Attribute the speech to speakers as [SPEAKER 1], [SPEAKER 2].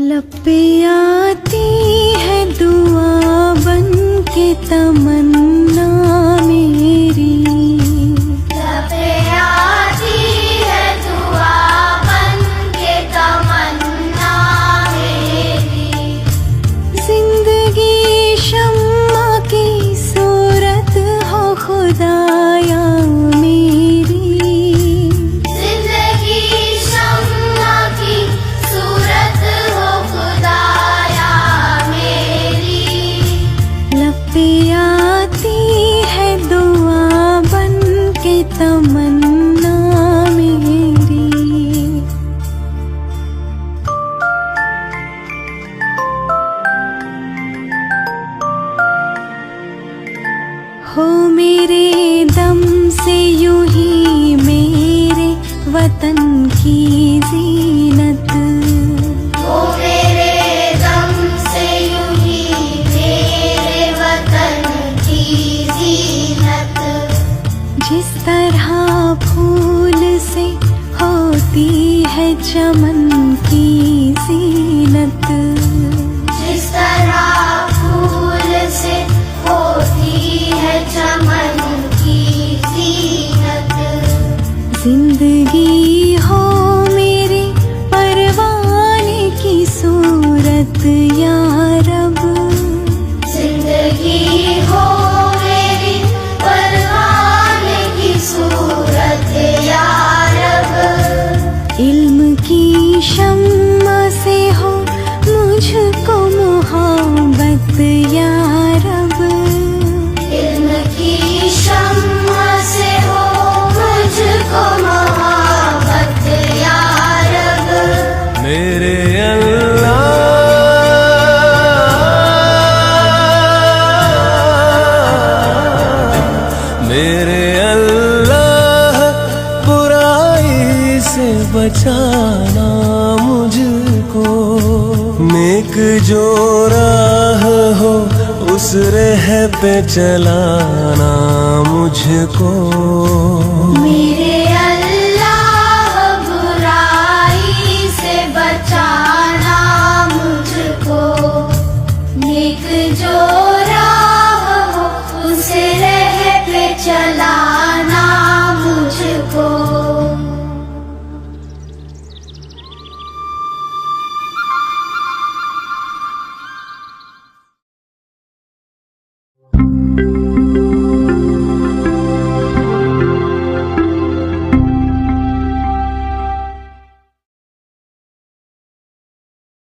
[SPEAKER 1] लब पे आती है दुआ बन के तमन्ना मेरी,
[SPEAKER 2] लब पे आती है दुआ बन के तमन्ना मेरी।
[SPEAKER 1] जिंदगी शम्मा की सूरत हो खुदाया मेरी,
[SPEAKER 2] जिंदगी शम्मा की सूरत हो खुदाया मेरी।
[SPEAKER 1] लब पे आती है दुआ बन के तमन्ना मेरी। हो मेरे दम से यूं ही मेरे वतन की जीनत,
[SPEAKER 2] ओ मेरे दम से यूं ही मेरे वतन की जीनत।
[SPEAKER 1] जिस तरह फूल से होती है चमन की जीनत,
[SPEAKER 2] जिस तरह फूल से होती है चमन की जीनत।
[SPEAKER 1] जिंदगी हो मेरे परवाने की सूरत या रब,
[SPEAKER 2] जिंदगी हो मेरी परवाने की सूरत या रब।
[SPEAKER 1] इल्म की शम्मा से हो मुझको मोहब्बत या रब,
[SPEAKER 2] इल्म की शम्मा से हो मुझको मोहब्बत या रब।
[SPEAKER 3] मेरे अल्लाह, मेरे अल्लाह, बुराई से बचाना मुझको। नेक जो राह हो उस राह पे चलाना मुझको।
[SPEAKER 2] मेरे अल्लाह, बुराई से बचाना मुझको। नेक जो राह हो उस राह पे चलाना